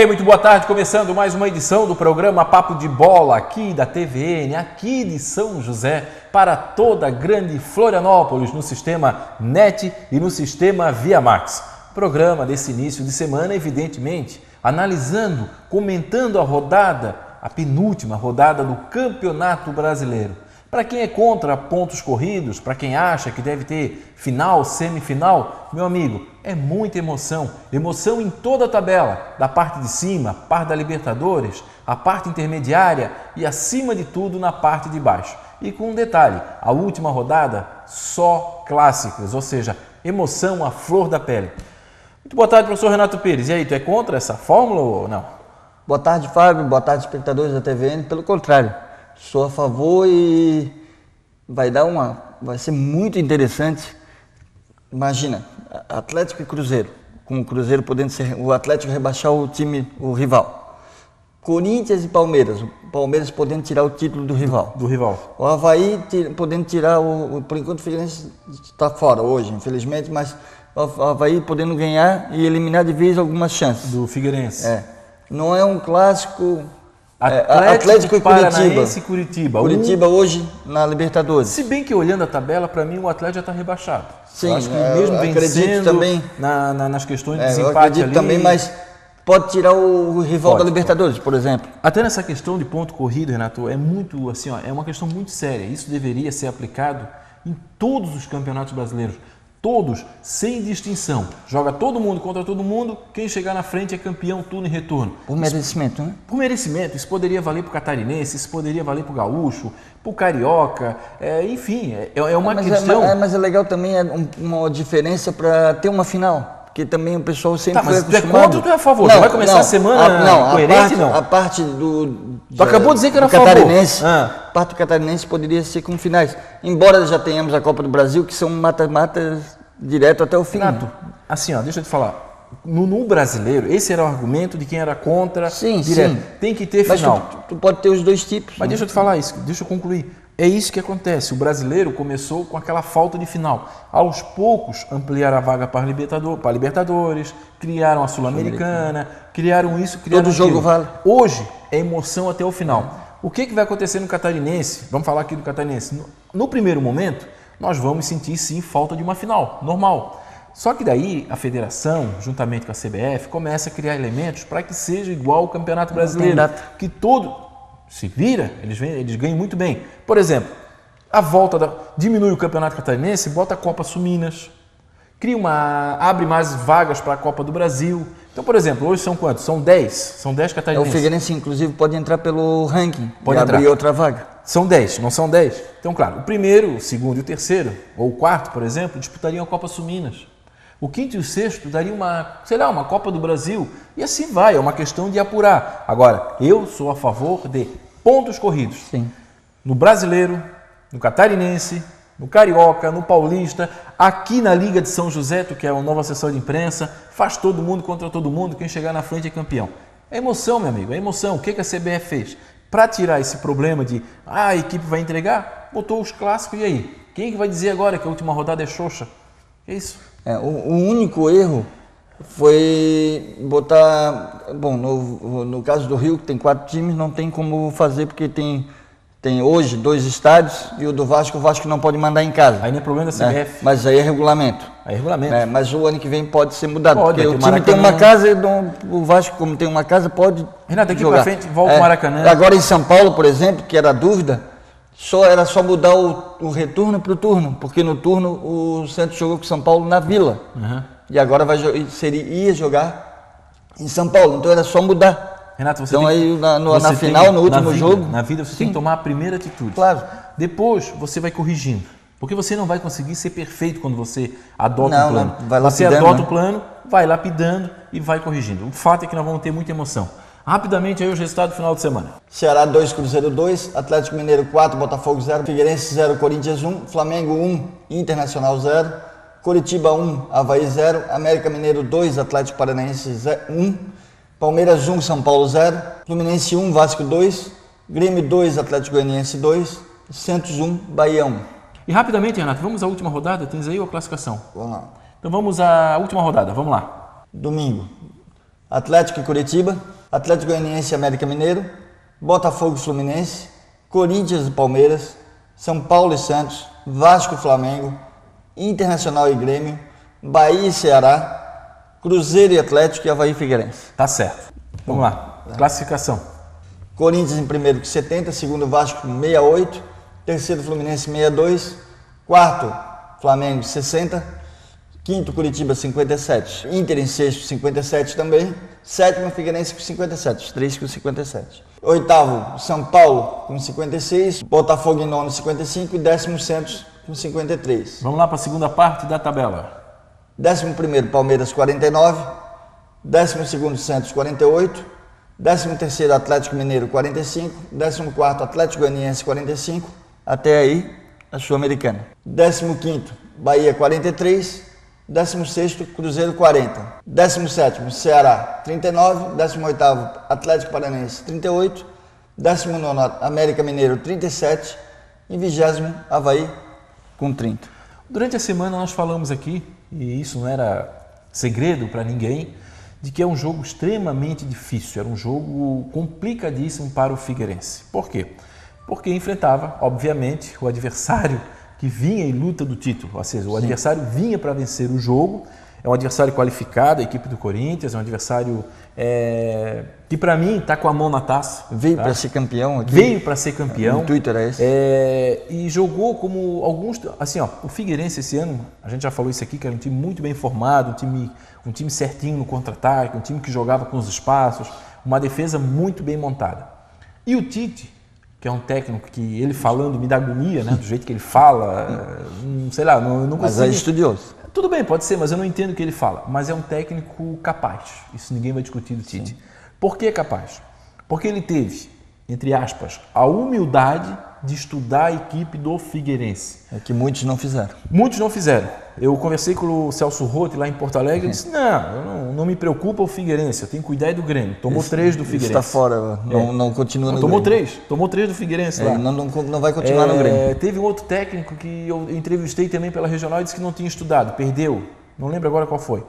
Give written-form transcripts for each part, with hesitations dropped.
Ok, muito boa tarde, começando mais uma edição do programa Papo de Bola, aqui da TVN, aqui de São José, para toda a grande Florianópolis, no sistema NET e no sistema Via Max. Programa desse início de semana, evidentemente, analisando, comentando a rodada, a penúltima rodada do Campeonato Brasileiro. Para quem é contra pontos corridos, para quem acha que deve ter final, semifinal, meu amigo, é muita emoção. Emoção em toda a tabela, da parte de cima, parte da Libertadores, a parte intermediária e, acima de tudo, na parte de baixo. E com um detalhe, a última rodada, só clássicos, ou seja, emoção à flor da pele. Muito boa tarde, professor Renato Pires. E aí, tu é contra essa fórmula ou não? Boa tarde, Fábio. Boa tarde, espectadores da TVN. Pelo contrário, sou a favor e vai ser muito interessante. Imagina, Atlético e Cruzeiro, com o Cruzeiro podendo ser o Atlético rebaixar o rival. Corinthians e Palmeiras, o Palmeiras podendo tirar o título do rival. O Avaí podendo tirar por enquanto o Figueirense está fora hoje, infelizmente, mas o Avaí podendo ganhar e eliminar de vez algumas chances. Do Figueirense. Não é um clássico. Atlético e Curitiba. Curitiba hoje na Libertadores. Se bem que olhando a tabela, para mim o Atlético já está rebaixado. Sim, eu acho que mesmo vencendo também, nas questões de desempate eu acredito ali... também, mas pode tirar o rival da Libertadores, pode. Por exemplo. Até nessa questão de ponto corrido, Renato, é muito assim, é uma questão muito séria. Isso deveria ser aplicado em todos os campeonatos brasileiros. Todos, sem distinção. Joga todo mundo contra todo mundo, quem chegar na frente é campeão, turno e retorno. Por merecimento, né? Por merecimento. Isso poderia valer para o catarinense, isso poderia valer para o gaúcho, para o carioca, enfim, é uma questão... Mas é legal também uma diferença para ter uma final, porque também o pessoal sempre foi acostumado... Mas tu é contra ou tu é a favor? Não, vai começar a semana coerente, não? A parte Tu acabou de dizer que era a favor. A parte do catarinense poderia ser com finais. Embora já tenhamos a Copa do Brasil, que são mata-matas direto até o fim. Renato, assim, deixa eu te falar. No brasileiro, esse era o argumento de quem era contra. Sim, direto. sim. Tem que ter final. Mas tu pode ter os dois tipos. Mas deixa eu te falar isso, deixa eu concluir. É isso que acontece. O brasileiro começou com aquela falta de final. Aos poucos, ampliaram a vaga para a Libertadores, criaram a Sul-Americana, criaram isso, criaram todo jogo vale. Hoje é emoção até o final. O que vai acontecer no Catarinense? Vamos falar aqui do Catarinense. No primeiro momento, nós vamos sentir sim falta de uma final, normal. Só que daí a federação, juntamente com a CBF, começa a criar elementos para que seja igual ao Campeonato Brasileiro. Que todo se vira, eles ganham muito bem. Por exemplo, diminui o Campeonato Catarinense, bota a Copa Sul-Minas, abre mais vagas para a Copa do Brasil. Então, por exemplo, hoje são quantos? São 10. São 10 catarinenses. O Figueirense, inclusive, pode entrar pelo ranking. Pode abrir outra vaga. São 10, não são 10? Então, claro, o primeiro, o segundo e o terceiro, ou o quarto, por exemplo, disputariam a Copa Sul-Minas. O quinto e o sexto dariam uma Copa do Brasil. E assim vai, é uma questão de apurar. Agora, eu sou a favor de pontos corridos. Sim. No Brasileiro, no Catarinense, no Carioca, no Paulista, aqui na Liga de São José, que é uma nova assessor de imprensa, faz todo mundo contra todo mundo, quem chegar na frente é campeão. É emoção, meu amigo, é emoção. O que a CBF fez? Para tirar esse problema de a equipe vai entregar, botou os clássicos e aí? Quem que vai dizer agora que a última rodada é xoxa? É isso. O único erro foi botar... Bom, no caso do Rio, que tem 4 times, não tem como fazer, porque tem hoje 2 estádios e o do Vasco, o Vasco não pode mandar em casa. Aí não é problema da CBF. Mas aí é regulamento. Aí é regulamento. Mas o ano que vem pode ser mudado, porque o time tem uma casa, o Vasco, como tem uma casa, pode Renato, daqui jogar. Pra frente, volta o Maracanã. Agora em São Paulo, por exemplo, que era a dúvida, era só mudar o retorno para o turno, porque no turno o Santos jogou com o São Paulo na Vila. E agora ia jogar em São Paulo, então era só mudar. Renato, então aí na final, no último jogo... Na vida você tem que tomar a primeira atitude. Claro. Depois você vai corrigindo. Porque você não vai conseguir ser perfeito quando você adota um plano. Você adota o plano, vai lapidando e vai corrigindo. O fato é que nós vamos ter muita emoção. Rapidamente aí os resultados do final de semana. Ceará 2, Cruzeiro 2, Atlético Mineiro 4, Botafogo 0, Figueirense 0, Corinthians 1, Flamengo 1, Internacional 0, Curitiba 1, Avaí 0, América Mineiro 2, Atlético Paranaense 1, Palmeiras 1, São Paulo 0, Fluminense 1, Vasco 2, Grêmio 2, Atlético Goianiense 2, Santos 1, Bahia 1. E rapidamente, Renato, vamos à última rodada? Tens aí a classificação? Vamos lá. Então vamos à última rodada, vamos lá. Domingo. Atlético e Curitiba, Atlético Goianiense e América Mineiro, Botafogo e Fluminense, Corinthians e Palmeiras, São Paulo e Santos, Vasco e Flamengo, Internacional e Grêmio, Bahia e Ceará, Cruzeiro e Atlético e Avaí e Figueirense. Tá certo. Vamos lá. Classificação. Corinthians em primeiro com 70, segundo Vasco com 68, terceiro Fluminense 62, quarto Flamengo 60, quinto Curitiba 57, Inter em sexto 57 também, sétimo Figueirense com 57, os três com 57. Oitavo São Paulo com 56, Botafogo em nono 55 e décimo Santos com 53. Vamos lá para a segunda parte da tabela. 11º Palmeiras 49, 12º Santos 48, 13º Atlético Mineiro 45, 14º Atlético Goianiense 45, até aí a Sul-Americana. 15º Bahia 43, 16º Cruzeiro 40, 17º Ceará 39, 18º Atlético Paranaense 38, 19º América Mineiro 37 e 20º Avaí com 30. Durante a semana nós falamos aqui, e isso não era segredo para ninguém, de que é um jogo extremamente difícil, era um jogo complicadíssimo para o Figueirense. Por quê? Porque enfrentava, obviamente, o adversário que vinha em luta do título, ou seja, o adversário vinha para vencer o jogo, é um adversário qualificado, a equipe do Corinthians, é um adversário que para mim está com a mão na taça. Veio para ser campeão aqui. Veio para ser campeão. O intuito era esse. E jogou como alguns... Assim, ó, o Figueirense esse ano, a gente já falou isso aqui, que era um time muito bem formado, um time certinho no contra-ataque, um time que jogava com os espaços, uma defesa muito bem montada. E o Tite, que é um técnico que ele falando me dá agonia, né? Do jeito que ele fala, sei lá, não consigo... Mas é estudioso. Tudo bem, pode ser, mas eu não entendo o que ele fala. Mas é um técnico capaz. Isso ninguém vai discutir do Tite. Sim. Por que capaz? Porque ele teve, entre aspas, a humildade de estudar a equipe do Figueirense. É que muitos não fizeram. Muitos não fizeram. Eu conversei com o Celso Rotti lá em Porto Alegre e disse, não me preocupa o Figueirense, eu tenho que cuidar do Grêmio. Tomou 3 do Figueirense. Está fora, não continua no tomou Grêmio. Tomou 3 do Figueirense lá. Não vai continuar no Grêmio. Teve um outro técnico que eu entrevistei também pela Regional e disse que não tinha estudado, perdeu, não lembro agora qual foi.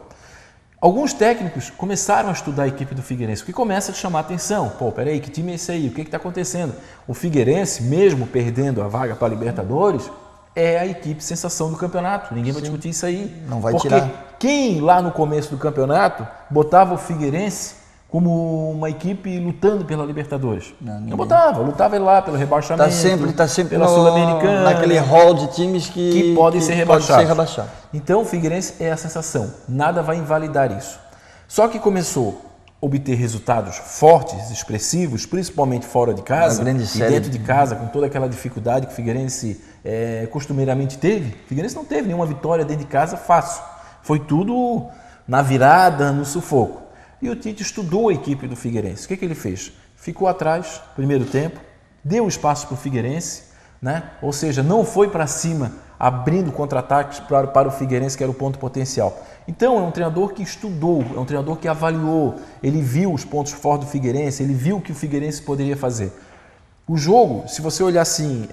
Alguns técnicos começaram a estudar a equipe do Figueirense, o que começa a chamar a atenção. Pô, peraí, que time é esse aí? O que está acontecendo? O Figueirense, mesmo perdendo a vaga para a Libertadores, é a equipe sensação do campeonato. Ninguém vai discutir isso aí. Não vai Porque tirar. Quem lá no começo do campeonato botava o Figueirense como uma equipe lutando pela Libertadores? Não botava, lutava lá pelo rebaixamento, tá sempre pela Sul-Americana, naquele hall de times que podem ser rebaixados. Pode Então o Figueirense é a sensação, nada vai invalidar isso. Só que começou a obter resultados fortes, expressivos, principalmente fora de casa e dentro de casa, com toda aquela dificuldade que o Figueirense costumeiramente teve. O Figueirense não teve nenhuma vitória dentro de casa fácil, foi tudo na virada, no sufoco. E o Tite estudou a equipe do Figueirense. O que ele fez? Ficou atrás, primeiro tempo, deu espaço para o Figueirense, né? Ou seja, não foi para cima, abrindo contra-ataques para o Figueirense, que era o ponto potencial. Então, é um treinador que estudou, é um treinador que avaliou, ele viu os pontos fortes do Figueirense, ele viu o que o Figueirense poderia fazer. O jogo, se você olhar assim,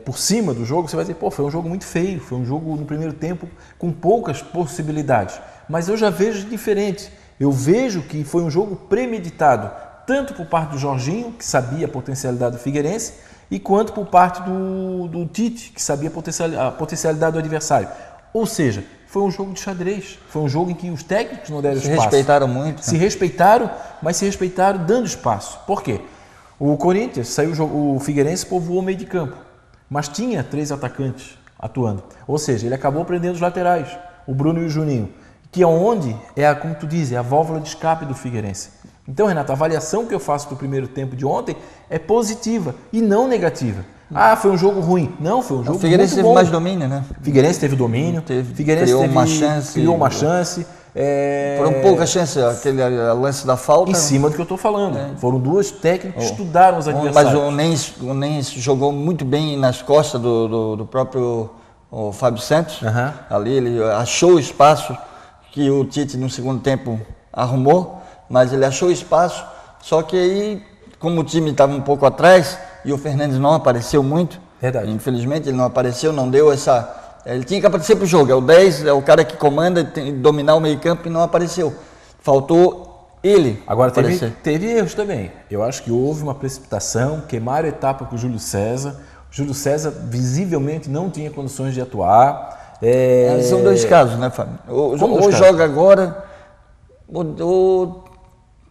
por cima do jogo, você vai dizer, pô, foi um jogo muito feio, foi um jogo no primeiro tempo com poucas possibilidades. Mas eu já vejo diferente. Eu vejo que foi um jogo premeditado, tanto por parte do Jorginho, que sabia a potencialidade do Figueirense, e quanto por parte do Tite, que sabia a potencialidade do adversário. Ou seja, foi um jogo de xadrez, foi um jogo em que os técnicos não deram espaço. Se respeitaram muito. Se respeitaram, mas se respeitaram dando espaço. Por quê? O Corinthians, saiu o Figueirense povoou o meio de campo, mas tinha 3 atacantes atuando. Ou seja, ele acabou prendendo os laterais, o Bruno e o Juninho, que é onde, como tu diz, é a válvula de escape do Figueirense. Então, Renato, a avaliação que eu faço do primeiro tempo de ontem é positiva e não negativa. Foi um jogo ruim. Não, foi um jogo muito bom. O Figueirense teve mais domínio, né? Figueirense teve domínio, Figueirense criou uma chance. Foram poucas chances, aquele lance da falta. Em cima do que eu estou falando. Foram 2 técnicos que estudaram os adversários. Mas o Nens jogou muito bem nas costas do próprio Fábio Santos. Ali ele achou o espaço que o Tite no segundo tempo arrumou, mas ele achou espaço, só que aí, como o time estava um pouco atrás e o Fernandes não apareceu muito, verdade. Infelizmente ele não apareceu, não deu essa... Ele tinha que aparecer para o jogo, é o 10, é o cara que comanda, tem que dominar o meio campo e não apareceu. Faltou ele Agora aparecer. teve erros também. Eu acho que houve uma precipitação, queimaram a etapa com o Júlio César. O Júlio César visivelmente não tinha condições de atuar. São dois casos, né, Fábio? Ou joga agora, ou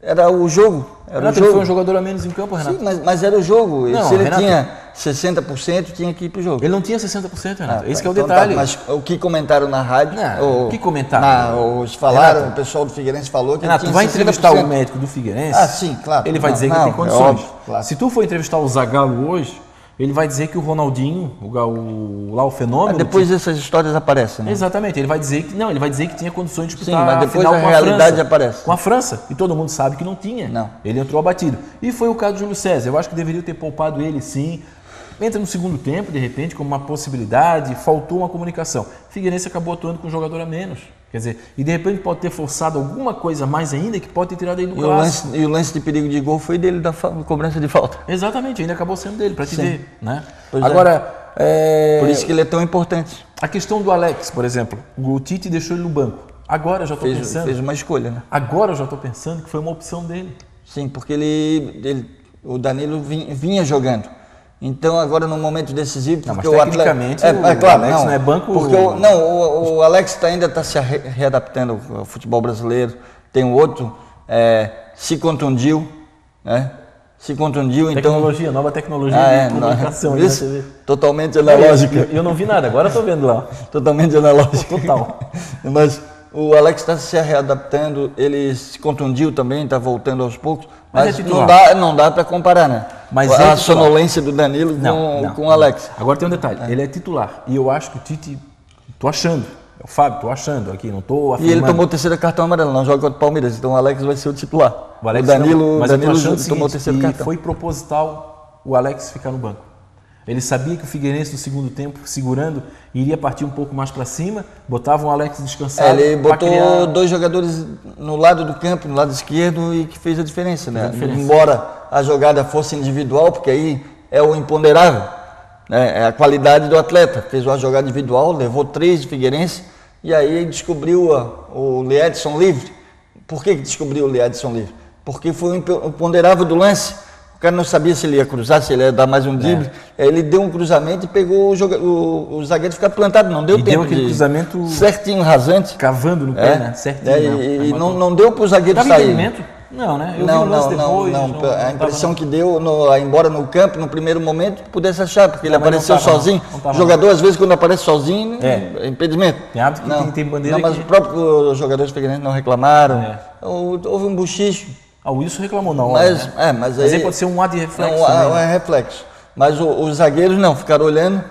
era o jogo. Renato, ele foi um jogador a menos em campo, Renato? Sim, mas era o jogo. Não, se ele Renato, tinha 60%, tinha que ir pro jogo. Ele não tinha 60%, Renato. Esse que é o Então detalhe. mas o que comentaram na rádio... O que comentaram? Falaram, Renato, o pessoal do Figueirense falou que Renato, ele tu vai tinha 60%. entrevistar o médico do Figueirense? Sim, claro. Ele vai dizer que tem condições. É óbvio, claro. Se tu for entrevistar o Zagallo hoje, ele vai dizer que o Ronaldinho, o fenômeno... Depois essas histórias aparecem, né? Exatamente, ele vai dizer que tinha condições de disputar. Sim, mas depois a final a com realidade França, aparece. Com a França, e todo mundo sabe que não tinha. Não. Ele entrou abatido. E foi o caso do Júlio César. Eu acho que deveria ter poupado ele, sim. Entra no segundo tempo, de repente, como uma possibilidade, faltou uma comunicação. O Figueirense acabou atuando com um jogador a menos. Quer dizer, e de repente pode ter forçado alguma coisa mais ainda que pode ter tirado ele do clássico. E o lance de perigo de gol foi dele da cobrança de falta. Exatamente, ainda acabou sendo dele, para te ver. Né? Agora, por isso que ele é tão importante. A questão do Alex, por exemplo, o Tite deixou ele no banco. Agora eu já estou pensando... Fez uma escolha, né? Agora eu já estou pensando que foi uma opção dele. Sim, porque o Danilo vinha jogando. Então agora no momento decisivo, não, porque mas tecnicamente claro, o Alex não é banco. Porque o Alex ainda está se readaptando ao futebol brasileiro. Tem um outro, se contundiu, né? Se contundiu, tecnologia, nova tecnologia de comunicação. Isso, totalmente analógica. Eu não vi nada, agora estou vendo lá. Totalmente analógica. Total. Mas o Alex está se readaptando, ele se contundiu também, está voltando aos poucos. Mas não dá para comparar, né? Mas a sonolência do Danilo com o Alex. Agora tem um detalhe, ele é titular. E eu acho que o Tite, tô achando, é o Fábio, tô achando aqui, não tô afirmando. E ele tomou o terceiro cartão amarelo, não joga contra o Palmeiras, então o Alex vai ser o titular. O Danilo tomou o terceiro cartão. E foi proposital o Alex ficar no banco. Ele sabia que o Figueirense no segundo tempo, segurando, iria partir um pouco mais para cima, botava o Alex descansado. Ele botou dois jogadores no lado do campo, no lado esquerdo, e que fez a diferença, né? Embora a jogada fosse individual, porque aí é o imponderável, né? É a qualidade do atleta. Fez uma jogada individual, levou 3 de Figueirense, e aí descobriu o Liedson livre. Por que descobriu o Liedson livre? Porque foi o imponderável do lance. O cara não sabia se ele ia cruzar, se ele ia dar mais um drible. Ele deu um cruzamento e pegou o zagueiro ficar plantado. Não deu tempo. Deu aquele cruzamento certinho, rasante. Cavando no pé, né? Certinho. E não deu para o zagueiro sair. Impedimento? Não, né? Eu vi o lance depois. A impressão que deu, embora no campo, no primeiro momento, pudesse achar, porque ele apareceu sozinho. O jogador, às vezes, quando aparece sozinho, é impedimento. Tem hábito que tem bandeira. Não, mas os próprios jogadores figueirenses não reclamaram. Houve um bochicho. O Wilson reclamou na hora, mas aí pode ser um ar de reflexo. Reflexo. Mas os zagueiros não, ficaram olhando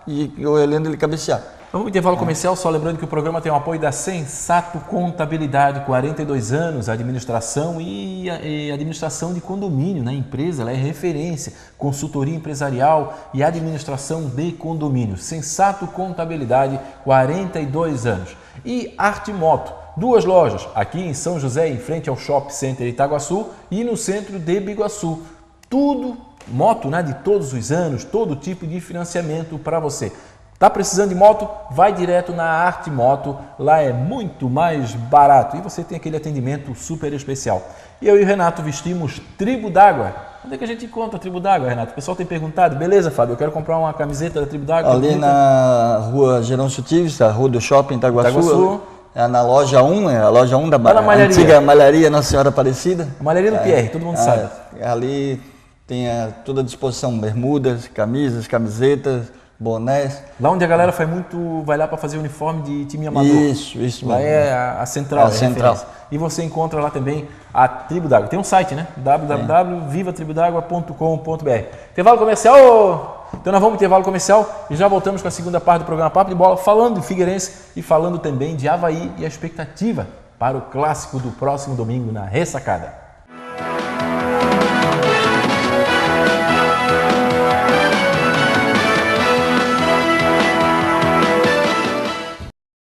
e olhando ele cabecear. Vamos ao intervalo comercial, só lembrando que o programa tem o apoio da Sensato Contabilidade, 42 anos, administração e administração de condomínio na empresa, ela é referência, consultoria empresarial e administração de condomínio. Sensato Contabilidade, 42 anos. E Artimoto. 2 lojas, aqui em São José, em frente ao Shopping Center Itaguaçu e no centro de Biguaçu. Tudo, moto, né, de todos os anos, todo tipo de financiamento para você. Tá precisando de moto? Vai direto na Arte Moto, lá é muito mais barato e você tem aquele atendimento super especial. Eu e o Renato vestimos Tribo d'Água. Onde é que a gente encontra a Tribo d'Água, Renato? O pessoal tem perguntado. Beleza, Fábio, eu quero comprar uma camiseta da Tribo d'Água. Ali na rua Gerôncio Tives, a rua do Shopping Itaguaçu. Na loja 1, a loja 1 da antiga malharia Nossa Senhora Aparecida. A malharia do Pierre, todo mundo sabe. Ali tem toda a disposição, bermudas, camisas, camisetas, bonés. Lá onde a galera vai lá para fazer uniforme de time amador. Isso lá mesmo. É a central. Central. E você encontra lá também a Tribo d'Água. Tem um site, né? www.vivatribodagua.com.br. Intervalo comercial. Então nós vamos para o intervalo comercial e já voltamos com a segunda parte do programa Papo de Bola, falando de Figueirense e falando também de Avaí e a expectativa para o clássico do próximo domingo na Ressacada.